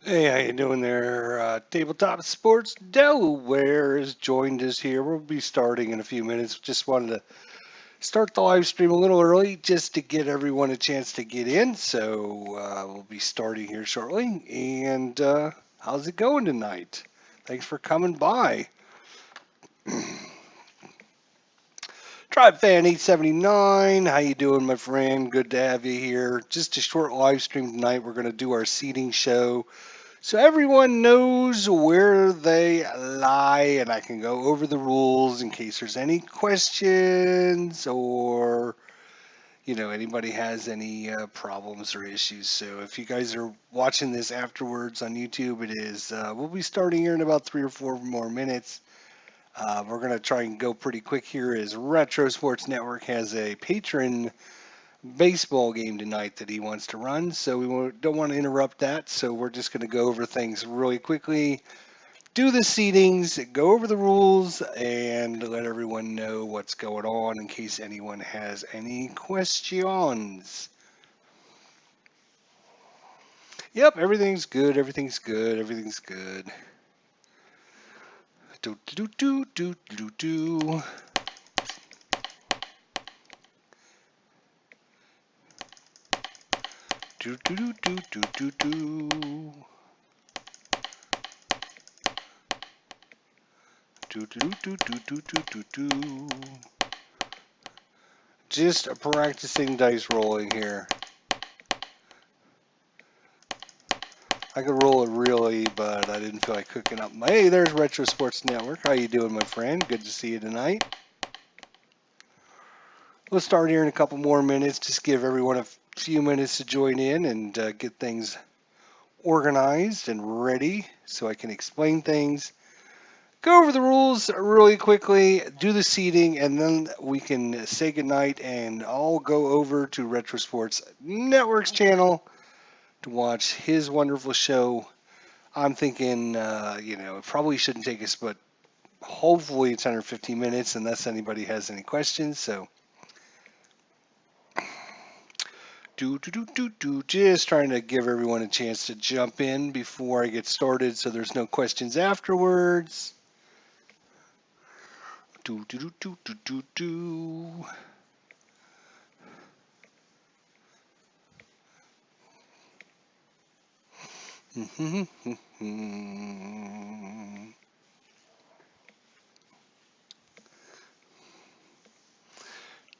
Hey, how you doing there? Tabletop Sports Delaware has joined us here. We'll be starting in a few minutes. Just wanted to start the live stream a little early just to get everyone a chance to get in. So we'll be starting here shortly. And how's it going tonight? Thanks for coming by. Tribe Fan 879, how you doing, my friend? Good to have you here. Just a short live stream tonight. We're going to do our seating show. So everyone knows where they lie, and I can go over the rules in case there's any questions or anybody has any problems or issues. So if you guys are watching this afterwards on YouTube, it is we'll be starting here in about 3 or 4 more minutes. We're gonna try and go pretty quick here. As Retro Sports Network has a patron baseball game tonight that he wants to run, so don't want to interrupt that. So we're just going to go over things really quickly, do the seedings, go over the rules, and let everyone know what's going on in case anyone has any questions. Yep, everything's good. Everything's good. Everything's good. Do do do do do do. Do do do do do do do. Do do do do do do do do. Just practicing dice rolling here. I could roll it really, but I didn't feel like cooking up. Hey, there's Retro Sports Network. How you doing, my friend? Good to see you tonight. We'll start here in a couple more minutes. Just give everyone a few minutes to join in and get things organized and ready so I can explain things. Go over the rules really quickly, do the seating, and then we can say goodnight, and I'll go over to Retro Sports Network's channel to watch his wonderful show. I'm thinking, it probably shouldn't take us, but hopefully it's under 15 minutes unless anybody has any questions. So, just trying to give everyone a chance to jump in before I get started so there's no questions afterwards. Do, do, do, do, do, do, do.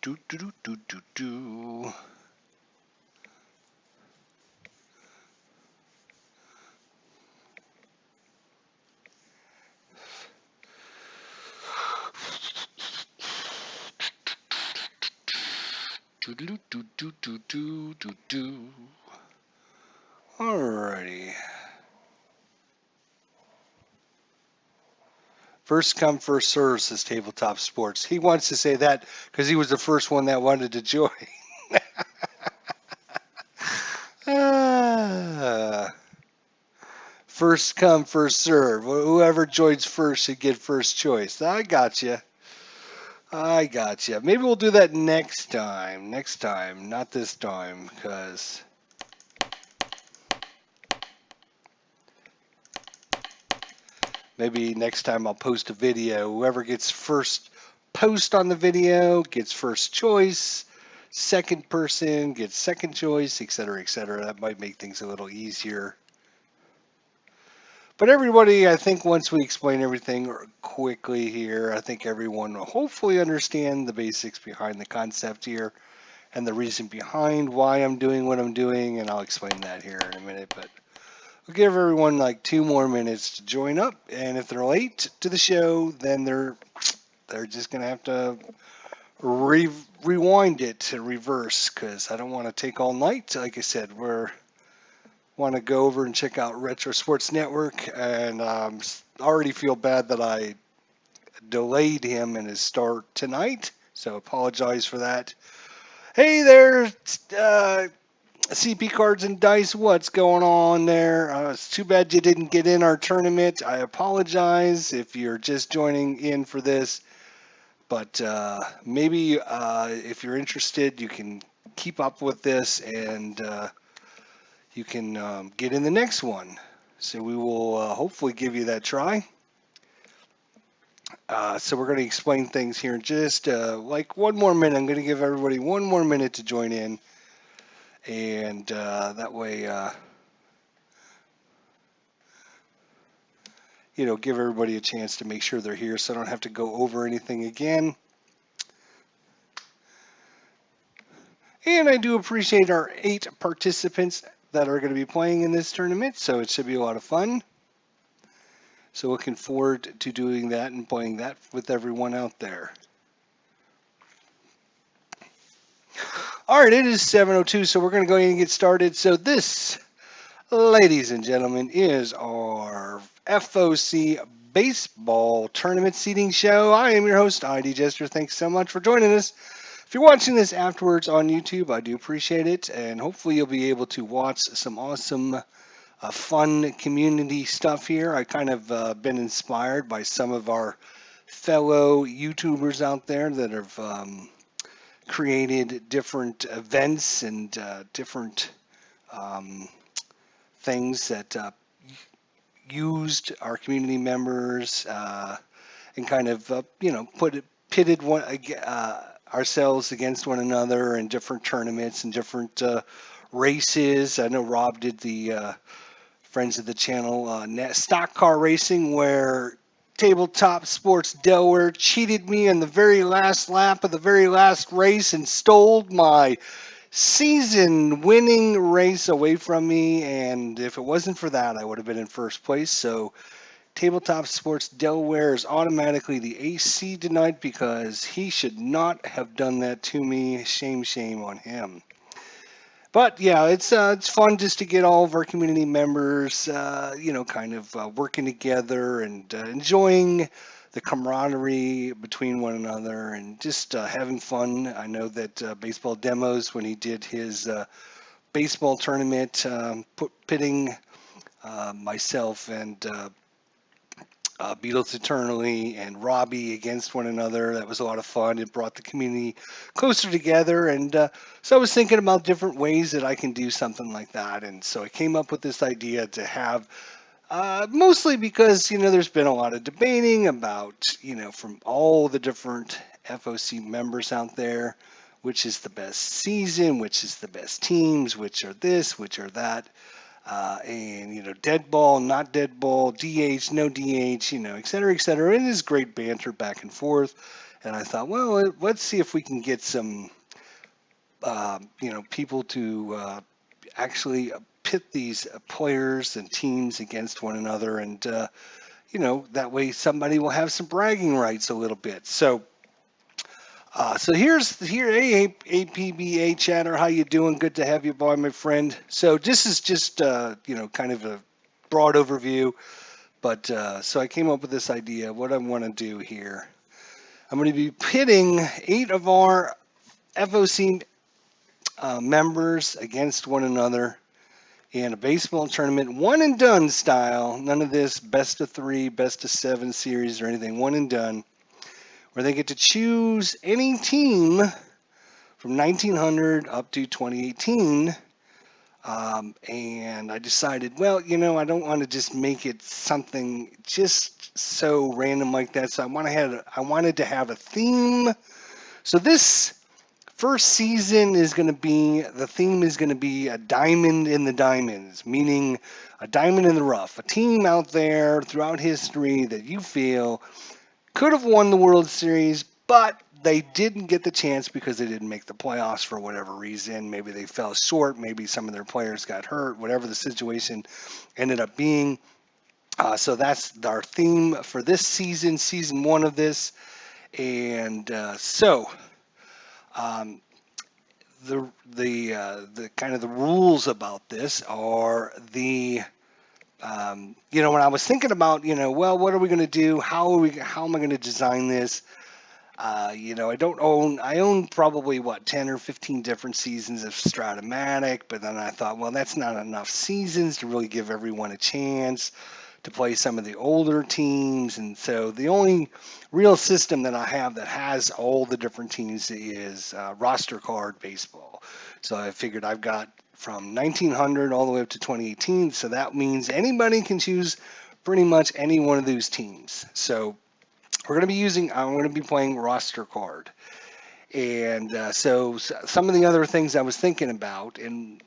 Do, do, do, do, do, do. Do, do, do, do, do, do, do, do. Alrighty. First come, first serve, says Tabletop Sports. He wants to say that because he was the first one that wanted to join. Ah, first come, first serve. Whoever joins first should get first choice. I got you. I got you. Maybe we'll do that next time. Next time, not this time, because maybe next time I'll post a video. Whoever gets first post on the video gets first choice. Second person gets second choice, etc., etc. That might make things a little easier. But everybody, I think once we explain everything quickly here, I think everyone will hopefully understand the basics behind the concept here and the reason behind why I'm doing what I'm doing, and I'll explain that here in a minute. But we'll give everyone like 2 more minutes to join up, and if they're late to the show, then they're just gonna have to rewind it to reverse because I don't want to take all night. Like I said, we're want to go over and check out Retro Sports Network, and already feel bad that I delayed him in his start tonight, so apologize for that. Hey there, CP Cards and Dice, what's going on there? It's too bad you didn't get in our tournament. I apologize if you're just joining in for this, but maybe if you're interested, you can keep up with this and you can get in the next one. So we will hopefully give you that try. So we're going to explain things here in just like one more minute. I'm going to give everybody one more minute to join in, and that way, give everybody a chance to make sure they're here, so I don't have to go over anything again. And I do appreciate our 8 participants that are going to be playing in this tournament, so it should be a lot of fun. So looking forward to doing that and playing that with everyone out there. All right, it is 7:02, so we're going to go ahead and get started. So this, ladies and gentlemen, is our FOC baseball tournament seating show. I am your host, ID Jester. Thanks so much for joining us. If you're watching this afterwards on YouTube, I do appreciate it, and hopefully you'll be able to watch some awesome, fun community stuff here. I kind of been inspired by some of our fellow YouTubers out there that have created different events and different um, things that used our community members and kind of pitted ourselves against one another in different tournaments and different races. I know Rob did the friends of the channel stock car racing, where Tabletop Sports Delaware cheated me in the very last lap of the very last race and stole my season winning race away from me. And if it wasn't for that, I would have been in first place. So Tabletop Sports Delaware is automatically the AC tonight because he should not have done that to me. Shame, shame on him. But yeah, it's fun just to get all of our community members, kind of working together and enjoying the camaraderie between one another and just having fun. I know that Baseball Demos, when he did his baseball tournament, pitting myself and Beatles Eternally and Robbie against one another. That was a lot of fun. It brought the community closer together. And so I was thinking about different ways that I can do something like that. And so I came up with this idea to have, mostly because, there's been a lot of debating about, from all the different FOC members out there, which is the best season, which is the best teams, which are this, which are that. And dead ball, not dead ball, DH, no DH, et cetera, et cetera. And there's great banter back and forth. And I thought, well, let's see if we can get some, people to actually pit these players and teams against one another. And, that way somebody will have some bragging rights a little bit. So hey, APBA chatter, how you doing? Good to have you, boy, my friend. So this is just kind of a broad overview, but so I came up with this idea. What I want to do here, I'm going to be pitting 8 of our FOC members against one another in a baseball tournament, one and done style. None of this best of 3, best of 7 series or anything. One and done, where they get to choose any team from 1900 up to 2018. And I decided, well, I don't want to just make it something just so random like that. So I wanted to have a theme. So this first season the theme is going to be a diamond in the diamonds, meaning a diamond in the rough, a team out there throughout history that you feel could have won the World Series, but they didn't get the chance because they didn't make the playoffs for whatever reason. Maybe they fell short. Maybe some of their players got hurt, whatever the situation ended up being. So that's our theme for this season, season 1 of this. And the kind of the rules about this are when I was thinking about, well, what are we going to do? How am I going to design this? I own probably 10 or 15 different seasons of Stratomatic, but then I thought, well, that's not enough seasons to really give everyone a chance to play some of the older teams. And so the only real system that I have that has all the different teams is roster card baseball. So I figured I've got from 1900 all the way up to 2018. So that means anybody can choose pretty much any one of those teams. So I'm going to be playing roster card. And some of the other things I was thinking about, and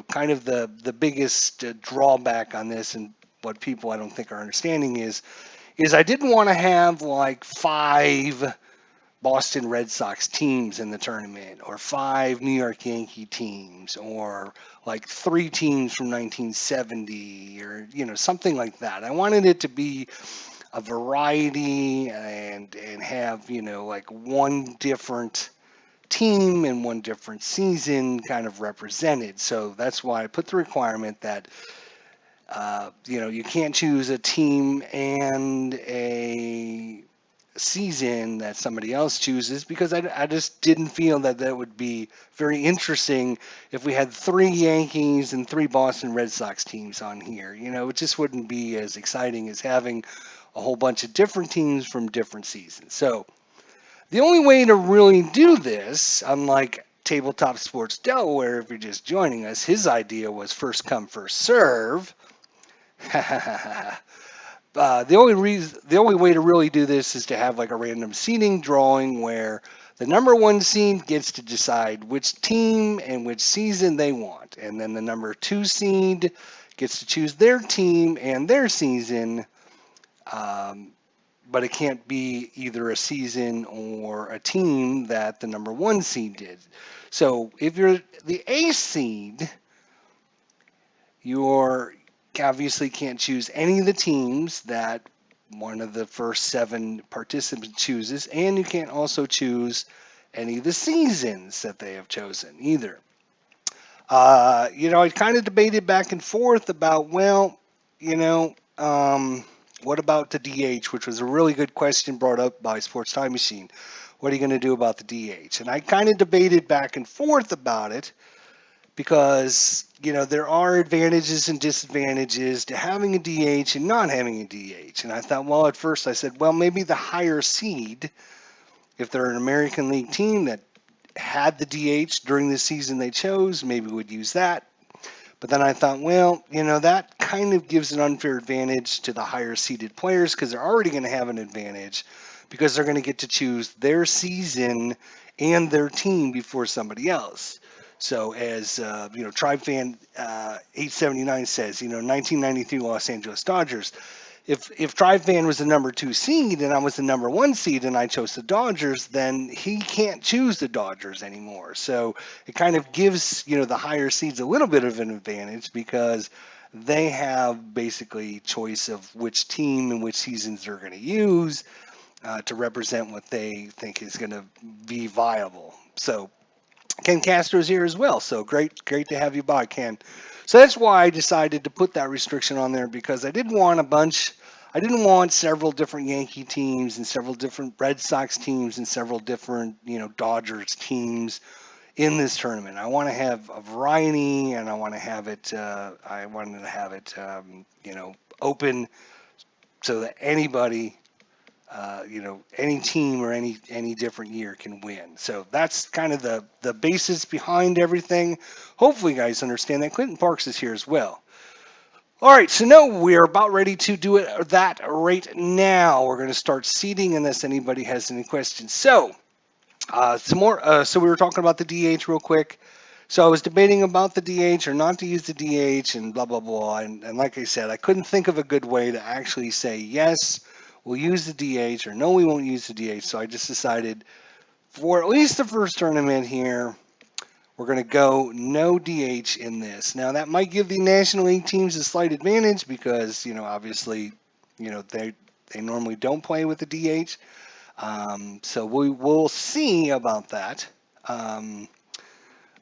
kind of the biggest drawback on this, and what people I don't think are understanding is I didn't want to have like 5 Boston Red Sox teams in the tournament, or 5 New York Yankee teams, or like 3 teams from 1970, or something like that. I wanted it to be a variety, and have like one different team and one different season kind of represented. So that's why I put the requirement that you can't choose a team and a season that somebody else chooses, because I just didn't feel that that would be very interesting if we had 3 Yankees and 3 Boston Red Sox teams on here. It just wouldn't be as exciting as having a whole bunch of different teams from different seasons. So the only way to really do this, unlike Tabletop Sports Delaware, if you're just joining us, his idea was first come, first serve. The only way to really do this is to have like a random seeding drawing where the number 1 seed gets to decide which team and which season they want, and then the number 2 seed gets to choose their team and their season. But it can't be either a season or a team that the number 1 seed did. So if you're the A seed, you're obviously can't choose any of the teams that one of the first 7 participants chooses, and you can't also choose any of the seasons that they have chosen either. I kind of debated back and forth about, what about the DH, which was a really good question brought up by Sports Time Machine. What are you going to do about the DH? And I kind of debated back and forth about it, because there are advantages and disadvantages to having a DH and not having a DH. And I thought, well, at first I said, well, maybe the higher seed, if they're an American League team that had the DH during the season they chose, maybe would use that. But then I thought, well, that kind of gives an unfair advantage to the higher seeded players, because they're already going to have an advantage, because they're going to get to choose their season and their team before somebody else. So as Tribe Fan 879 says, 1993 Los Angeles Dodgers. If Tribe Fan was the number 2 seed and I was the number 1 seed and I chose the Dodgers, then he can't choose the Dodgers anymore. So it kind of gives the higher seeds a little bit of an advantage, because they have basically choice of which team and which seasons they're going to use to represent what they think is going to be viable. So Ken Castro's here as well. So great to have you by, Ken. So that's why I decided to put that restriction on there, because I didn't want several different Yankee teams and several different Red Sox teams and several different, Dodgers teams in this tournament. I want to have a variety, and I wanted to have it open, so that anybody, any team or any different year can win. So that's kind of the basis behind everything. Hopefully, you guys understand that. Clinton Parks is here as well. All right, so now we're about ready to do that right now. We're going to start seeding unless anybody has any questions. So, some more. So we were talking about the DH real quick. So I was debating about the DH or not to use the DH and blah, blah, blah. And like I said, I couldn't think of a good way to actually say, yes, we'll use the DH, or no, we won't use the DH. So I just decided, for at least the first tournament here, we're going to go no DH in this. Now, that might give the National League teams a slight advantage, because, obviously, they normally don't play with the DH. So we'll see about that.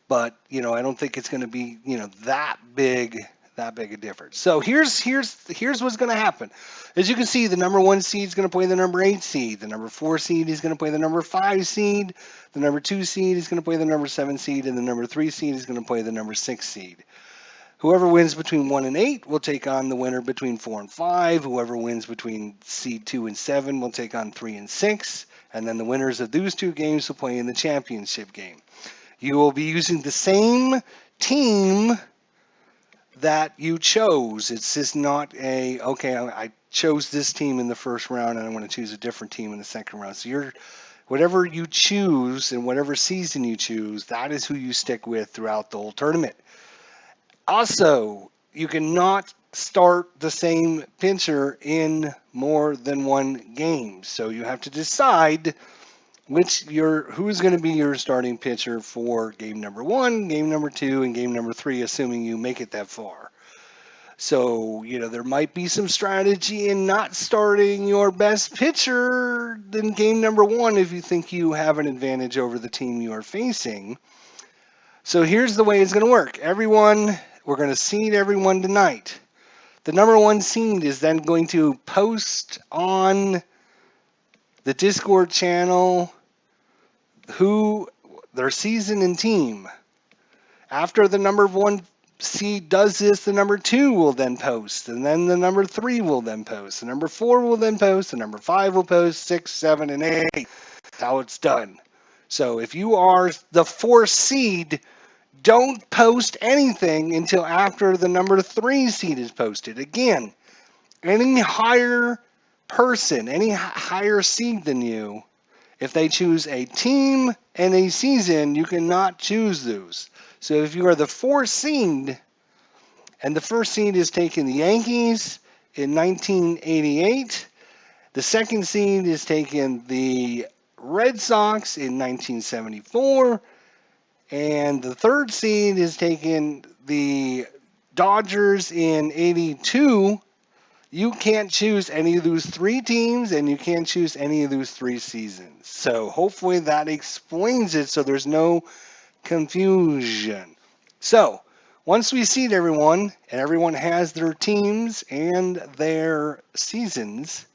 But I don't think it's going to be that big a difference. So here's what's going to happen. As you can see, the number 1 seed is going to play the number 8 seed. The number 4 seed is going to play the number 5 seed. The number 2 seed is going to play the number 7 seed, and the number 3 seed is going to play the number 6 seed. Whoever wins between 1 and 8 will take on the winner between 4 and 5. Whoever wins between seed 2 and 7 will take on 3 and 6. And then the winners of those 2 games will play in the championship game. You will be using the same team that you chose. It's just not a, okay, I chose this team in the first round and I want to choose a different team in the second round. So whatever you choose and whatever season you choose, that is who you stick with throughout the whole tournament. Also, you cannot start the same pitcher in more than one game. So you have to decide who's going to be your starting pitcher for game number 1, game number 2, and game number 3, assuming you make it that far. So, there might be some strategy in not starting your best pitcher in game number 1 if you think you have an advantage over the team you are facing. So here's the way it's going to work. We're going to seed everyone tonight. The number 1 seed is then going to post on the Discord channel their season and team. After the number 1 seed does this, the number 2 will then post, and then the number 3 will then post, the number 4 will then post, the number 5 will post, 6, 7, and 8. That's how it's done. So if you are the 4th seed, don't post anything until after the number 3 seed is posted. Again, any higher person, any higher seed than you, if they choose a team and a season, you cannot choose those. So if you are the 4th seed, and the 1st seed is taking the Yankees in 1988, the 2nd seed is taking the Red Sox in 1974, and the 3rd seed is taking the Dodgers in 82. You can't choose any of those 3 teams, and you can't choose any of those 3 seasons. So hopefully that explains it so there's no confusion. So once we seed everyone, and everyone has their teams and their seasons,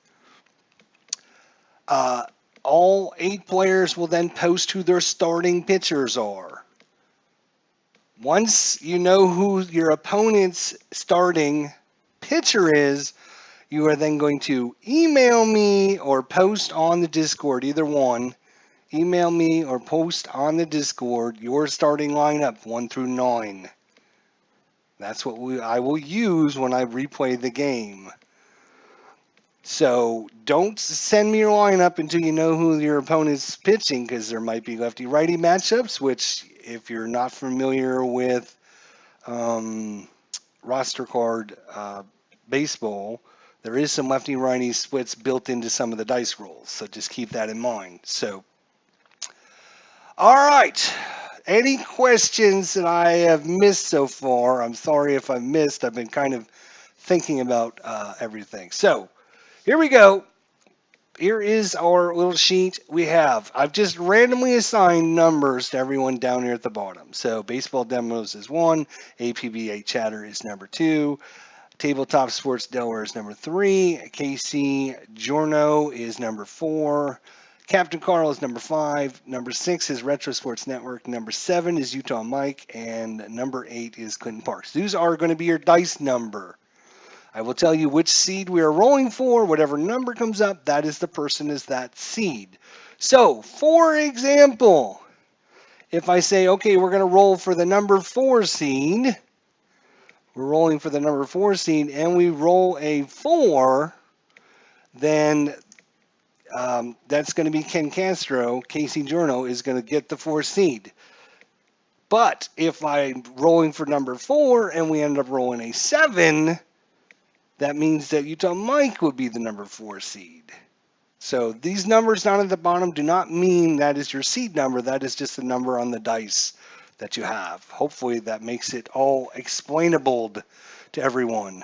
all 8 players will then post who their starting pitchers are. Once you know who your opponent's starting pitcher is, you are then going to email me or post on the Discord, either one. Email me or post on the Discord your starting lineup 1 through 9. That's what I will use when I replay the game. So don't send me your lineup until you know who your opponent's pitching, because there might be lefty-righty matchups, which if you're not familiar with roster card baseball, there is some lefty-righty splits built into some of the dice rolls. So just keep that in mind. So, all right. Any questions that I have missed so far? I'm sorry if I've missed. I've been kind of thinking about everything. So here we go. Here is our little sheet I've just randomly assigned numbers to everyone down here at the bottom. So Baseball Demos is 1, APBA Chatter is number 2, Tabletop Sports Delaware is number 3, KC Giorno is number 4, Captain Carl is number 5, number 6 is Retro Sports Network, number 7 is Utah Mike, and number 8 is Clinton Parks. These are going to be your dice number. I will tell you which seed we are rolling for. Whatever number comes up, that is the person is that seed. So, for example, if I say, okay, we're going to roll for the number 4 seed, we're rolling for the number 4 seed, and we roll a 4, then that's going to be Ken Castro. Casey Giorno is going to get the 4 seed. But if I'm rolling for number 4 and we end up rolling a 7, that means that Utah Mike would be the number 4 seed. So these numbers down at the bottom do not mean that is your seed number. That is just the number on the dice that you have. Hopefully that makes it all explainable to everyone.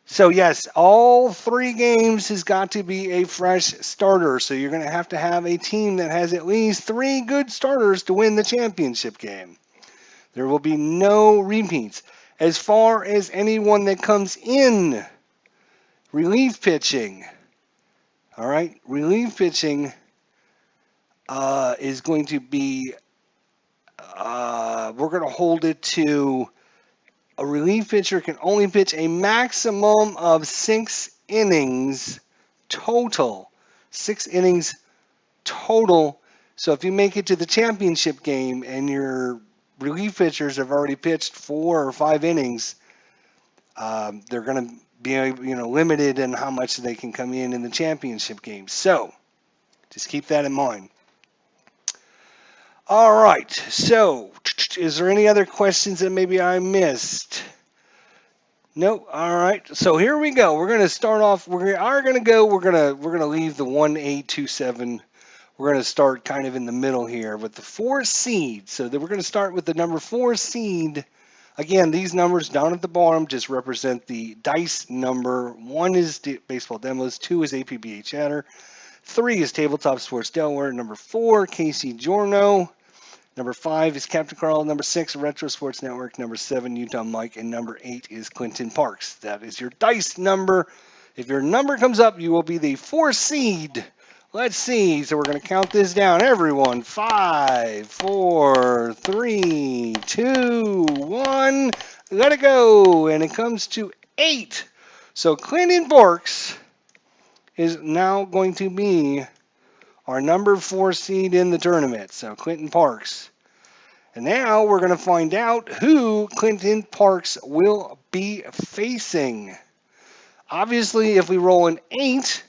So yes, all 3 games has got to be a fresh starter. So you're going to have a team that has at least 3 good starters to win the championship game. There will be no repeats. As far as anyone that comes in, relief pitching, all right, relief pitching is going to be, we're going to hold it to a relief pitcher can only pitch a maximum of 6 innings total. 6 innings total. So if you make it to the championship game and your relief pitchers have already pitched 4 or 5 innings, they're going to be limited in how much they can come in the championship game. So just keep that in mind. All right. So is there any other questions that maybe I missed? Nope. All right. So here we go. We're going to start off. We're going to leave the 1-8-2-7. We're going to start kind of in the middle here with the 4 seed. So we're going to start with the number 4 seed. Again, these numbers down at the bottom just represent the dice number. 1 is Baseball Demos. 2 is APBA Chatter. 3 is Tabletop Sports Delaware. Number 4, KC Giorno. Number 5 is Captain Carl. Number 6, Retro Sports Network. Number 7, Utah Mike. And number 8 is Clinton Parks. That is your dice number. If your number comes up, you will be the 4 seed. Let's see. So we're going to count this down. Everyone, 5, 4, 3, 2, 1. Let it go. And it comes to 8. So Clinton Parks is now going to be our number 4 seed in the tournament. So Clinton Parks. And now we're going to find out who Clinton Parks will be facing. Obviously, if we roll an 8,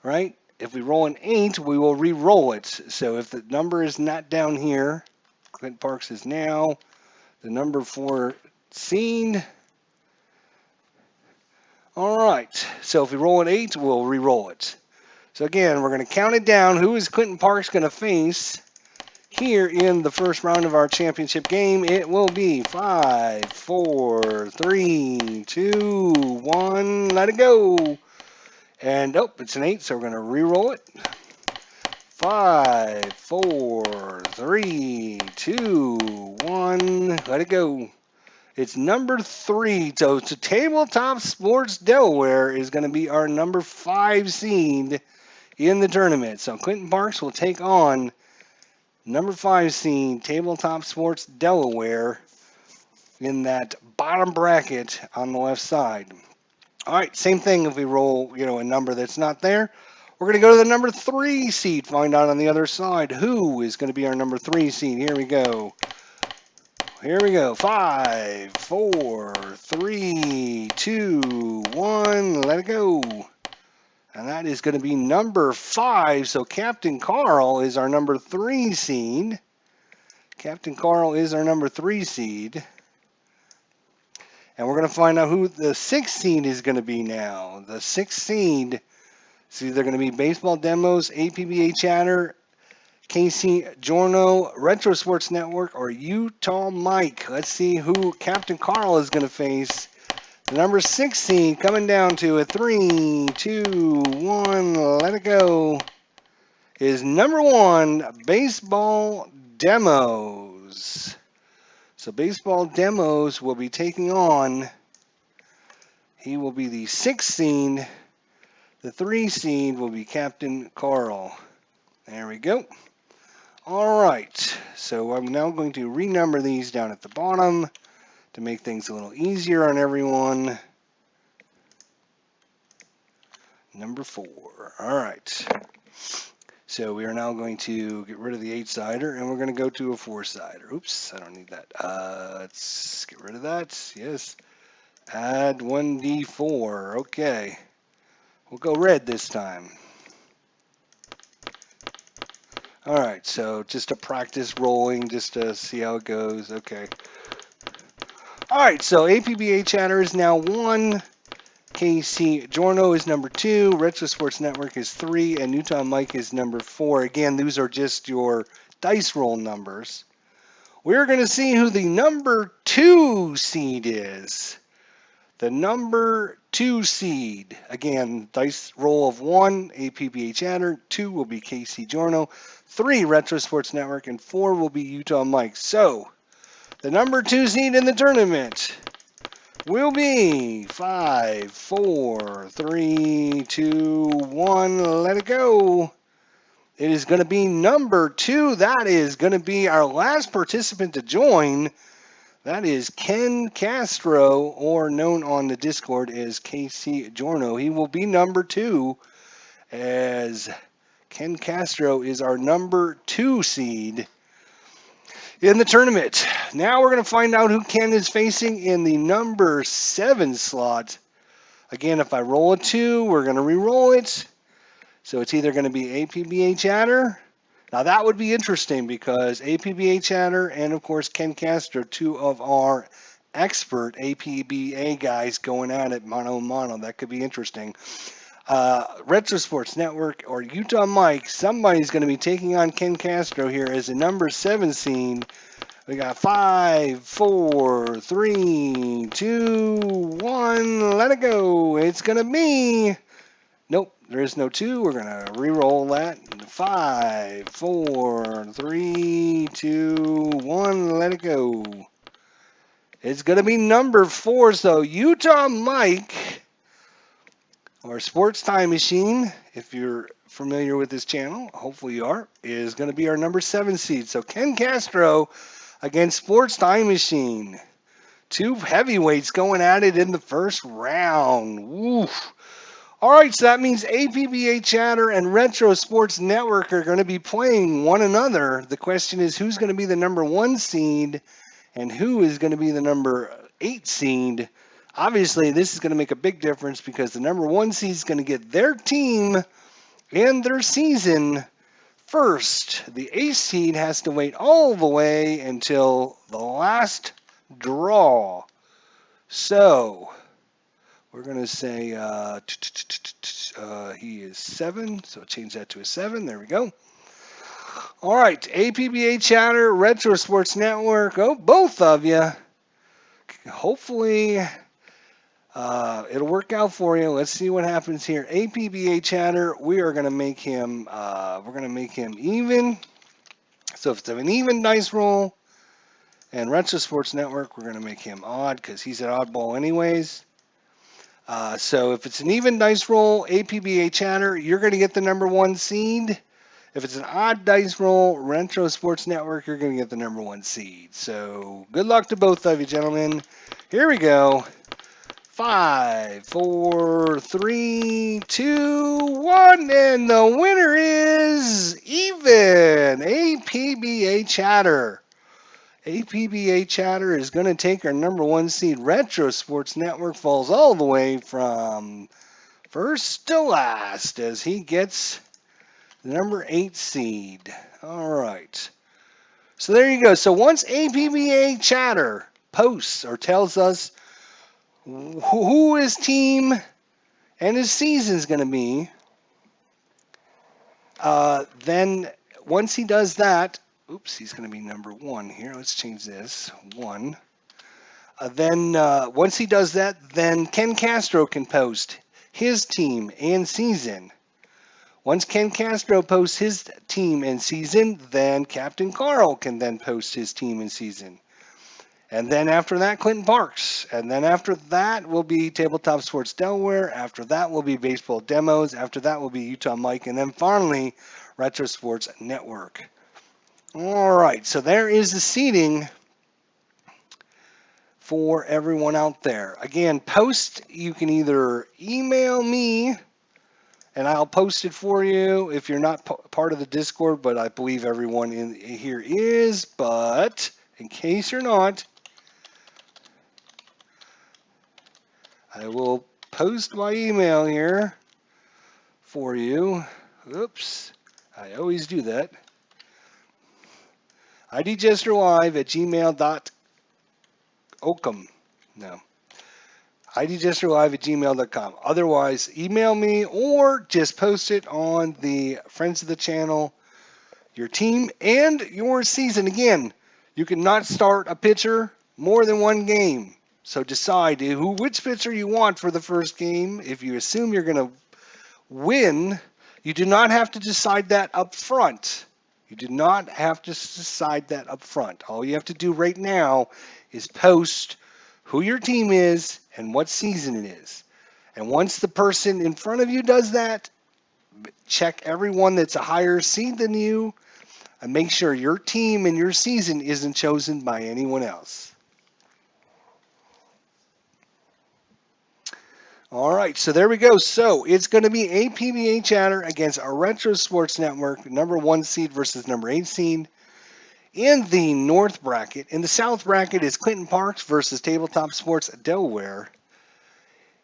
right? If we roll an 8, we will re-roll it. So if the number is not down here, Clinton Parks is now the number 4 seed. All right. So if we roll an 8, we'll re-roll it. So again, we're going to count it down. Who is Clinton Parks going to face here in the first round of our championship game? It will be 5, 4, 3, 2, 1. Let it go. And, it's an 8, so we're going to re-roll it. 5, 4, 3, 2, 1. Let it go. It's number 3. So Tabletop Sports Delaware is going to be our number 5 seed in the tournament. So Clinton Parks will take on number 5 seed Tabletop Sports Delaware in that bottom bracket on the left side. All right, same thing if we roll, a number that's not there. We're going to go to the number 3 seed, find out on the other side who is going to be our number 3 seed. Here we go. 5, 4, 3, 2, 1. Let it go. And that is going to be number 5. So Captain Carl is our number 3 seed. Captain Carl is our number 3 seed. And we're going to find out who the 6th seed is going to be now. The 6th seed is either going to be Baseball Demos, APBA Chatter, KC Giorno, Retro Sports Network, or Utah Mike. Let's see who Captain Carl is going to face. The number 6 seed coming down to a 3, 2, 1. Let it go. Is number 1, Baseball Demos. So Baseball Demos will be taking on, he will be the 6th seed. The 3 seed will be Captain Carl. There we go. All right. So I'm now going to renumber these down at the bottom to make things a little easier on everyone. Number 4. All right. So we are now going to get rid of the 8-sider, and we're going to go to a 4-sider. Oops, I don't need that. Let's get rid of that. Yes. Add 1d4. Okay. We'll go red this time. All right, so just to practice rolling, just to see how it goes. Okay. All right, so APBA Chatter is now 1. KC Giorno is number 2, Retro Sports Network is 3, and Utah Mike is number 4. Again, these are just your dice roll numbers. We're going to see who the number 2 seed is. The number 2 seed. Again, dice roll of 1, APBA Chatter. 2 will be KC Giorno. 3, Retro Sports Network. And 4 will be Utah Mike. So, the number 2 seed in the tournament will be 5, 4, 3, 2, 1. Let it go. It is going to be number 2. That is going to be our last participant to join. That is Ken Castro, or known on the Discord as KC Giorno. He will be number 2, as Ken Castro is our number 2 seed in the tournament. Now we're going to find out who Ken is facing in the number 7 slot. Again, if I roll a 2, we're going to re-roll it. So it's either going to be APBA Chatter. Now that would be interesting because APBA Chatter and of course Ken Castro, two of our expert APBA guys going at it mano a mano. That could be interesting. Retro Sports Network or Utah Mike, somebody's going to be taking on Ken Castro here as a number 7 seed. We got 5, 4, 3, 2, 1. Let it go. It's going to be. Nope, there is no 2. We're going to re-roll that. 5, 4, 3, 2, 1. Let it go. It's going to be number 4. So Utah Mike, or Sports Time Machine, if you're familiar with this channel, hopefully you are, is going to be our number 7 seed. So Ken Castro against Sports Time Machine. Two heavyweights going at it in the first round. Woof. All right, so that means APBA Chatter and Retro Sports Network are going to be playing one another. The question is who's going to be the number 1 seed and who is going to be the number 8 seed. Obviously, this is going to make a big difference because the number 1 seed is going to get their team and their season first. The 8th seed has to wait all the way until the last draw. So we're going to say he is 7, so change that to a 7. There we go. All right, APBA Chatter, Retro Sports Network, both of you. Hopefully it'll work out for you. Let's see what happens here. APBA Chatter, we are going to make him, even. So if it's an even dice roll, and Retro Sports Network, we're going to make him odd because he's an oddball anyways. So if it's an even dice roll, APBA Chatter, you're going to get the number 1 seed. If it's an odd dice roll, Retro Sports Network, you're going to get the number 1 seed. So good luck to both of you, gentlemen. Here we go. 5, 4, 3, 2, 1, and the winner is even. APBA Chatter. APBA Chatter is going to take our number 1 seed. Retro Sports Network falls all the way from first to last as he gets the number 8 seed. All right. So there you go. So once APBA Chatter posts or tells us who his team and his season is going to be, then once he does that, oops, he's going to be number 1 here. Let's change this. 1. Then once he does that, then Ken Castro can post his team and season. Once Ken Castro posts his team and season, then Captain Carl can then post his team and season. And then after that, Clinton Parks. And then after that will be Tabletop Sports Delaware. After that will be Baseball Demos. After that will be Utah Mike. And then finally, Retro Sports Network. All right, so there is the seating for everyone out there. Again, post, you can either email me, and I'll post it for you if you're not part of the Discord, but I believe everyone in here is. But in case you're not, I will post my email here for you. Oops, I always do that. idjesterlive@gmail.com. No. idjesterlive@gmail.com. Otherwise, email me or just post it on the Friends of the Channel, your team, and your season. Again, you cannot start a pitcher more than 1 game. So decide which pitcher you want for the first game. If you assume you're going to win, you do not have to decide that up front. You do not have to decide that up front. All you have to do right now is post who your team is and what season it is. And once the person in front of you does that, check everyone that's a higher seed than you and make sure your team and your season isn't chosen by anyone else. All right, so there we go. So it's going to be APBA Chatter against our Retro Sports Network, number 1 seed versus number 8 seed. In the North bracket, in the South bracket is Clinton Parks versus Tabletop Sports Delaware.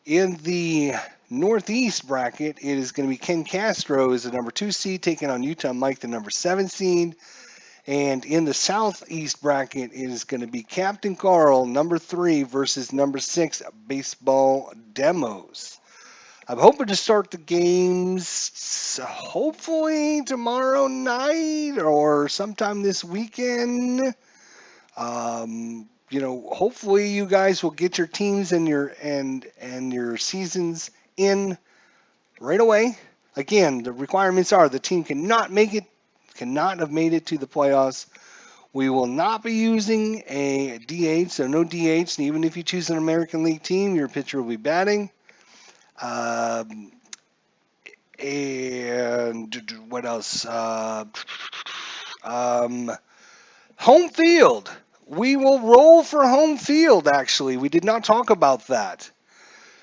In the Northeast bracket, it is going to be Ken Castro as the number 2 seed taking on Utah Mike, the number 7 seed. And in the Southeast bracket, it is going to be Captain Carl, number 3 versus number 6 Baseball Demos. I'm hoping to start the games hopefully tomorrow night or sometime this weekend. Hopefully you guys will get your teams and your seasons in right away. Again, the requirements are the team cannot have made it to the playoffs. We will not be using a DH, so no DH. And even if you choose an American League team, your pitcher will be batting. And what else? Home field. We will roll for home field, actually. We did not talk about that.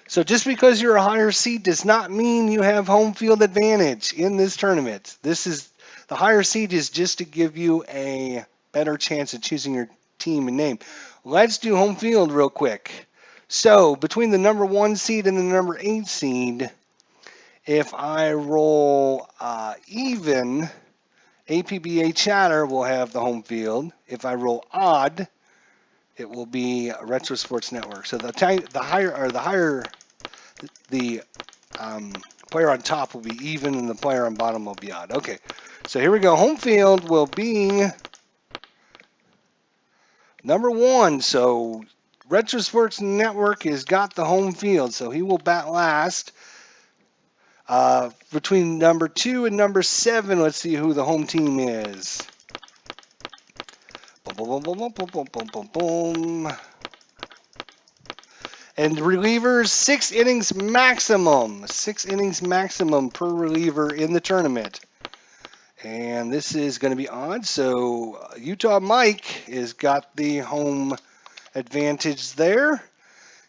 So just because you're a higher seed does not mean you have home field advantage in this tournament. The higher seed is just to give you a better chance of choosing your team and name. Let's do home field real quick. So between the number 1 seed and the number 8 seed, if I roll even, APBA Chatter will have the home field. If I roll odd, it will be Retro Sports Network. So the player on top will be even, and the player on bottom will be odd. Okay, so here we go. Home field will be number 1. So Retro Sports Network has got the home field, so he will bat last. Between number 2 and number 7, let's see who the home team is. Boom, boom, boom, boom, boom, boom, boom, boom. And relievers, 6 innings maximum. 6 innings maximum per reliever in the tournament. And this is going to be odd. So Utah Mike has got the home advantage there.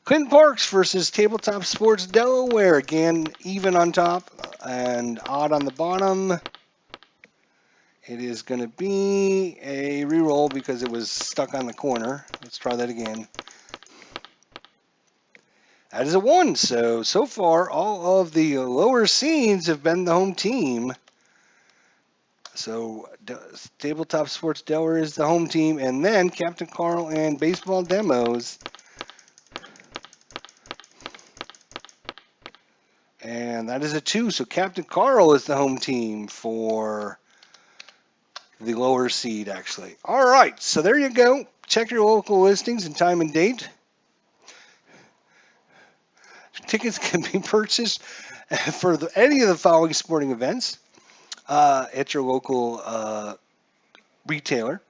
Clinton Parks versus Tabletop Sports Delaware. Again, even on top and odd on the bottom. It is going to be a reroll because it was stuck on the corner. Let's try that again. That is a 1. So far, all of the lower seeds have been the home team. So Tabletop Sports Delaware is the home team. And then Captain Carl and Baseball Demos. And that is a 2. So Captain Carl is the home team for the lower seed, actually. All right. So there you go. Check your local listings and time and date. Tickets can be purchased for any of the following sporting events at your local retailer.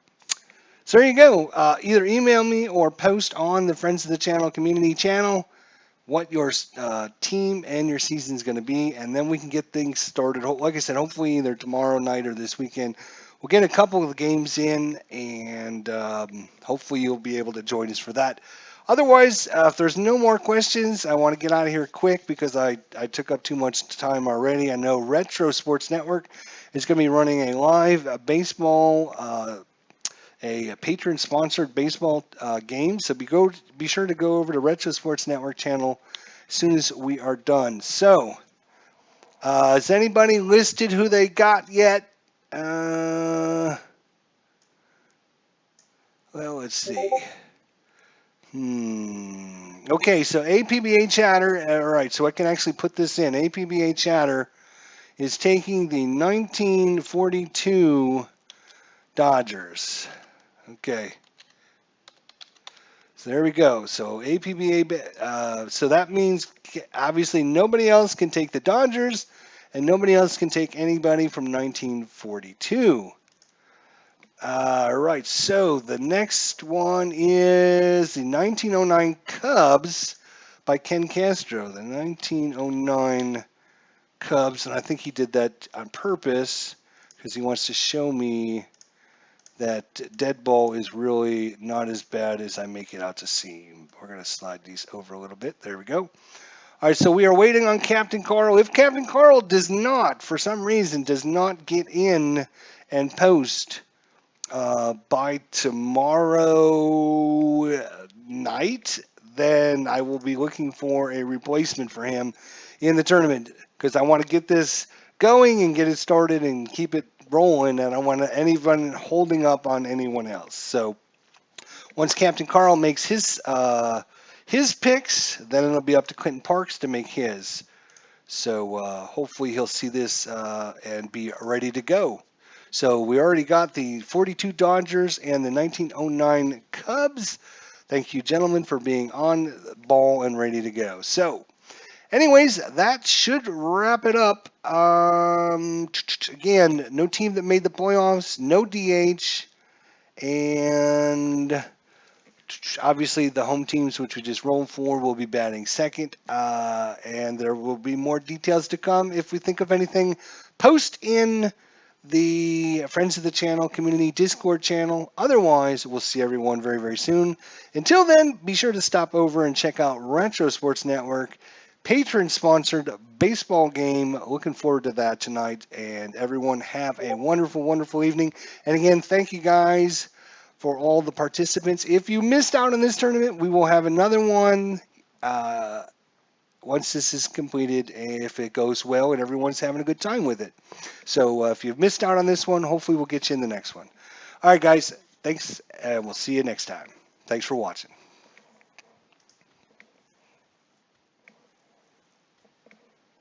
So there you go. Either email me or post on the Friends of the Channel community channel what your team and your season is going to be, and then we can get things started. Like I said, hopefully either tomorrow night or this weekend. We'll get a couple of games in, and hopefully you'll be able to join us for that. Otherwise, if there's no more questions, I want to get out of here quick because I took up too much time already. I know Retro Sports Network is going to be running a live baseball, a patron-sponsored baseball game. So be sure to go over to Retro Sports Network channel as soon as we are done. So, has anybody listed who they got yet? Well, let's see. Okay, so APBA Chatter. All right, so I can actually put this in. APBA Chatter is taking the 1942 Dodgers. Okay. So there we go. So APBA, so that means obviously nobody else can take the Dodgers and nobody else can take anybody from 1942. All right, so the next one is the 1909 Cubs by Ken Castro. The 1909 Cubs, and I think he did that on purpose because he wants to show me that dead ball is really not as bad as I make it out to seem. We're going to slide these over a little bit. There we go. All right, so we are waiting on Captain Carl. If Captain Carl does not, for some reason, does not get in and post by tomorrow night, then I will be looking for a replacement for him in the tournament because I want to get this going and get it started and keep it rolling. And I want anyone holding up on anyone else. So once Captain Carl makes his picks, then it'll be up to Clinton Parks to make his. So hopefully he'll see this and be ready to go. So we already got the 42 Dodgers and the 1909 Cubs. Thank you, gentlemen, for being on ball and ready to go. So, anyways, that should wrap it up. Again, no team that made the playoffs, no DH, and obviously the home teams, which we just rolled for, will be batting second. And there will be more details to come. If we think of anything, post in the Friends of the Channel community Discord channel. Otherwise, we'll see everyone very, very soon. Until then, be sure to stop over and check out Retro Sports Network, patron-sponsored baseball game. Looking forward to that tonight. And everyone have a wonderful, wonderful evening. And again, thank you guys for all the participants. If you missed out on this tournament, we will have another one once this is completed, if it goes well and everyone's having a good time with it. So if you've missed out on this one, hopefully we'll get you in the next one. All right, guys, thanks, and we'll see you next time. Thanks for watching.